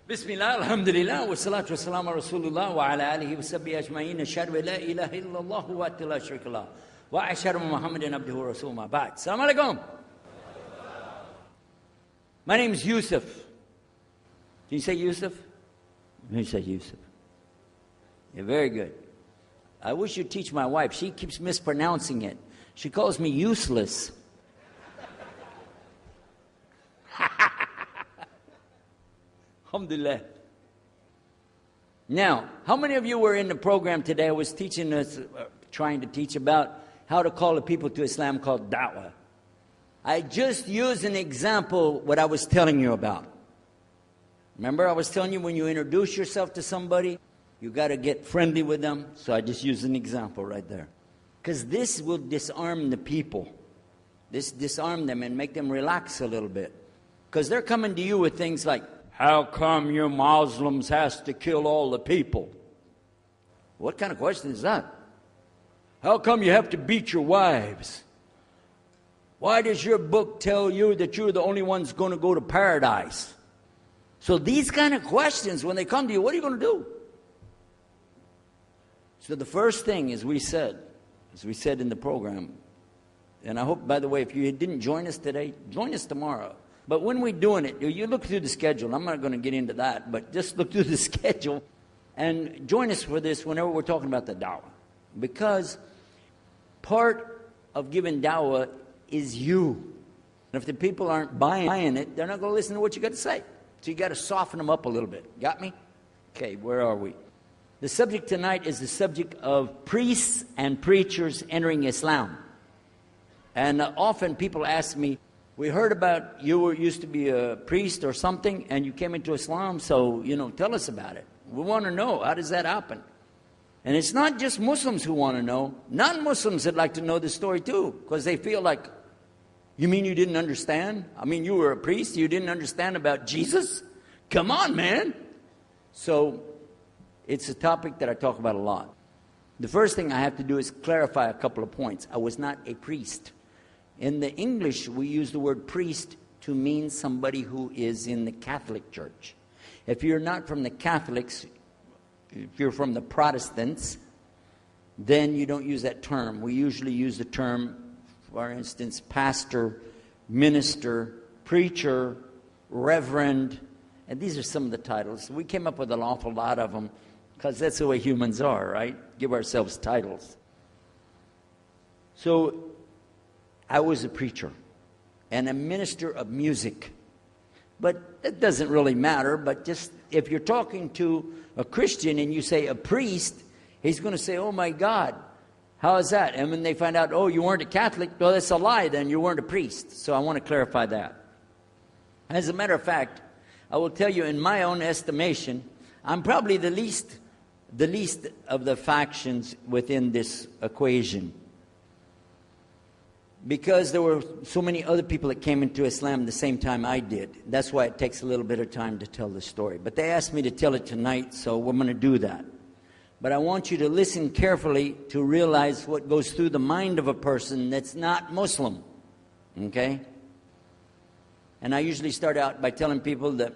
بسم الله الحمد لله والصلاة والسلام على رسول الله وعلى آله وصحبه أجمعين أشهد أن لا إله إلا الله وحده لا شريك له وأشهد أن محمدا عبده ورسوله ما بعد. Assalamu alaikum. My name is Yusuf. Can you say Yusuf? You say Yusuf. Yeah, very good. I wish you'd teach my wife. She keeps mispronouncing it. She calls me useless. Alhamdulillah. Now, how many of you were in the program today? I was teaching us, trying to teach about how to call the people to Islam called da'wah. I just used an example what I was telling you about. Remember I was telling you when you introduce yourself to somebody, you got to get friendly with them. So I just used an example right there. Because this will disarm the people. This disarm them and make them relax a little bit. Because they're coming to you with things like, how come you Muslims has to kill all the people? What kind of question is that? How come you have to beat your wives? Why does your book tell you that you're the only ones going to go to paradise? So these kind of questions, when they come to you, what are you going to do? So the first thing, as we said in the program, and I hope, by the way, if you didn't join us today, join us tomorrow. But when we're doing it, you look through the schedule. I'm not going to get into that, but just look through the schedule and join us for this whenever we're talking about the da'wah. Because part of giving da'wah is you. And if the people aren't buying it, they're not going to listen to what you got to say. So you got to soften them up a little bit. Got me? Okay, where are we? The subject tonight is the subject of priests and preachers entering Islam. And often people ask me, we heard about you used to be a priest or something, and you came into Islam, so, tell us about it. We want to know, how does that happen? And it's not just Muslims who want to know. Non-Muslims would like to know the story too, because they feel like, you mean you didn't understand? I mean, you were a priest, you didn't understand about Jesus? Come on, man. So, it's a topic that I talk about a lot. The first thing I have to do is clarify a couple of points. I was not a priest. In the English, we use the word priest to mean somebody who is in the Catholic Church. If you're not from the Catholics, if you're from the Protestants, then you don't use that term. We usually use the term, for instance, pastor, minister, preacher, reverend, and these are some of the titles. We came up with an awful lot of them because that's the way humans are, right? Give ourselves titles. So, I was a preacher and a minister of music. But that doesn't really matter, but just if you're talking to a Christian and you say a priest, he's going to say, oh my God, how is that? And when they find out, oh, you weren't a Catholic, well, that's a lie, then you weren't a priest. So I want to clarify that. As a matter of fact, I will tell you in my own estimation, I'm probably the least of the factions within this equation. Because there were so many other people that came into Islam the same time I did. That's why it takes a little bit of time to tell the story. But they asked me to tell it tonight, so we're going to do that. But I want you to listen carefully to realize what goes through the mind of a person that's not Muslim. Okay? And I usually start out by telling people that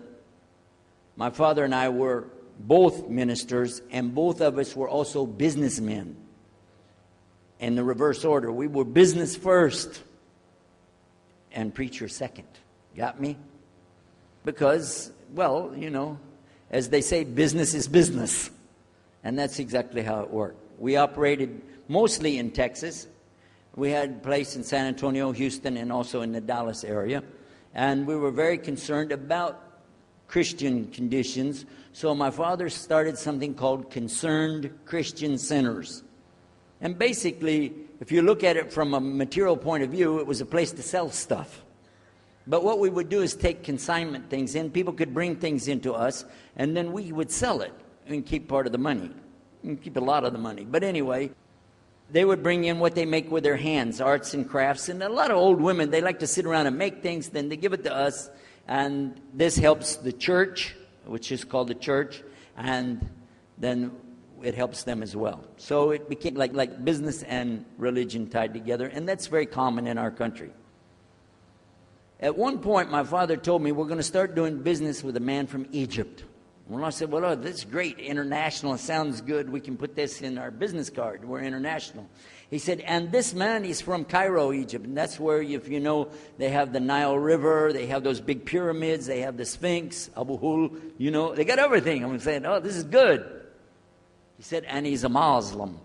my father and I were both ministers, and both of us were also businessmen. In the reverse order. We were business first and preacher second. Got me? Because, well, as they say, business is business. And that's exactly how it worked. We operated mostly in Texas. We had a place in San Antonio, Houston, and also in the Dallas area. And we were very concerned about Christian conditions. So my father started something called Concerned Christian Centers. And basically, if you look at it from a material point of view, it was a place to sell stuff. But what we would do is take consignment things in. People could bring things into us, and then we would sell it and keep part of the money. And keep a lot of the money. But anyway, they would bring in what they make with their hands, arts and crafts. And a lot of old women, they like to sit around and make things. Then they give it to us. And this helps the church, which is called the church. And then it helps them as well. So it became like business and religion tied together. And that's very common in our country. At one point, my father told me, we're going to start doing business with a man from Egypt. Well, I said, well, this is great. International. It sounds good. We can put this in our business card. We're international. He said, and this man is from Cairo, Egypt. And that's where, if you know, they have the Nile River. They have those big pyramids. They have the Sphinx, Abu Hul. You know, they got everything. I'm saying, oh, this is good. He said, and he's a Muslim.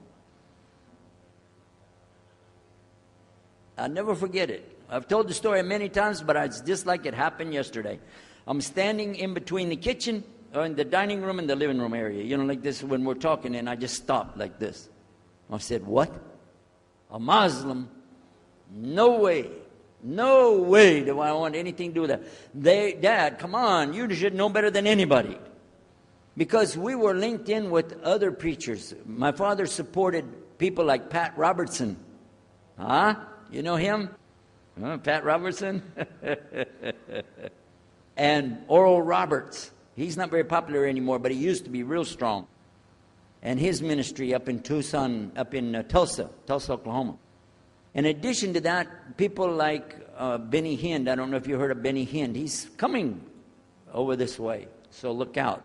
I'll never forget it. I've told the story many times, but it's just like it happened yesterday. I'm standing in between the kitchen, or in the dining room and the living room area, you know, like this when we're talking, and I just stopped like this. I said, what? A Muslim? No way. No way do I want anything to do with that. Dad, come on, you should know better than anybody. Because we were linked in with other preachers. My father supported people like Pat Robertson. Huh? You know him? Pat Robertson? And Oral Roberts. He's not very popular anymore, but he used to be real strong. And his ministry up in Tucson, up in Tulsa, Oklahoma. In addition to that, people like Benny Hinn. I don't know if you heard of Benny Hinn. He's coming over this way, so look out.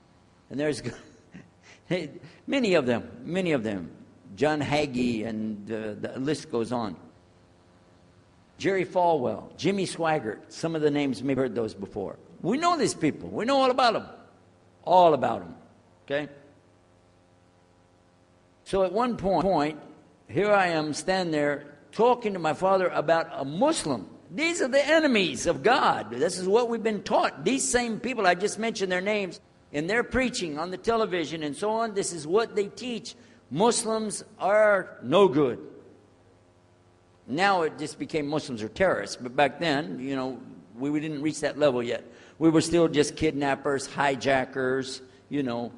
And there's many of them. John Hagee, and the list goes on. Jerry Falwell, Jimmy Swaggart. Some of the names, maybe heard those before. We know these people. We know all about them. All about them. Okay? So at one point, here I am standing there talking to my father about a Muslim. These are the enemies of God. This is what we've been taught. These same people, I just mentioned their names, in their preaching on the television and so on, this is what they teach. Muslims are no good. Now it just became Muslims are terrorists. But back then, you know, we didn't reach that level yet. We were still just kidnappers, hijackers, you know.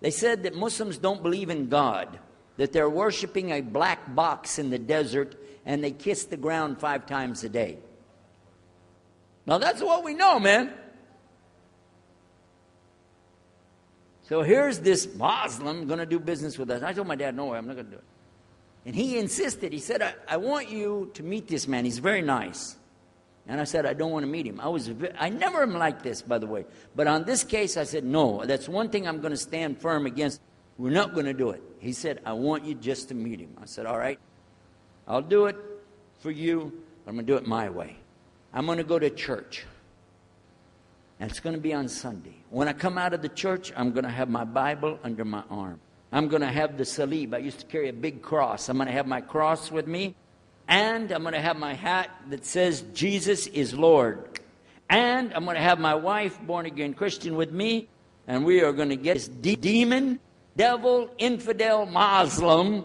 They said that Muslims don't believe in God, that they're worshiping a black box in the desert, and they kiss the ground 5 times a day. Now that's what we know, man. So here's this Muslim going to do business with us. I told my dad, no way, I'm not going to do it. And he insisted. He said, I want you to meet this man. He's very nice. And I said, I don't want to meet him. I never am like this, by the way. But on this case, I said, no, that's one thing I'm going to stand firm against. We're not going to do it. He said, I want you just to meet him. I said, all right, I'll do it for you, but I'm going to do it my way. I'm going to go to church. And it's going to be on Sunday. When I come out of the church, I'm going to have my Bible under my arm. I'm going to have the salib. I used to carry a big cross. I'm going to have my cross with me. And I'm going to have my hat that says, Jesus is Lord. And I'm going to have my wife, born-again Christian, with me. And we are going to get this demon, devil, infidel, Muslim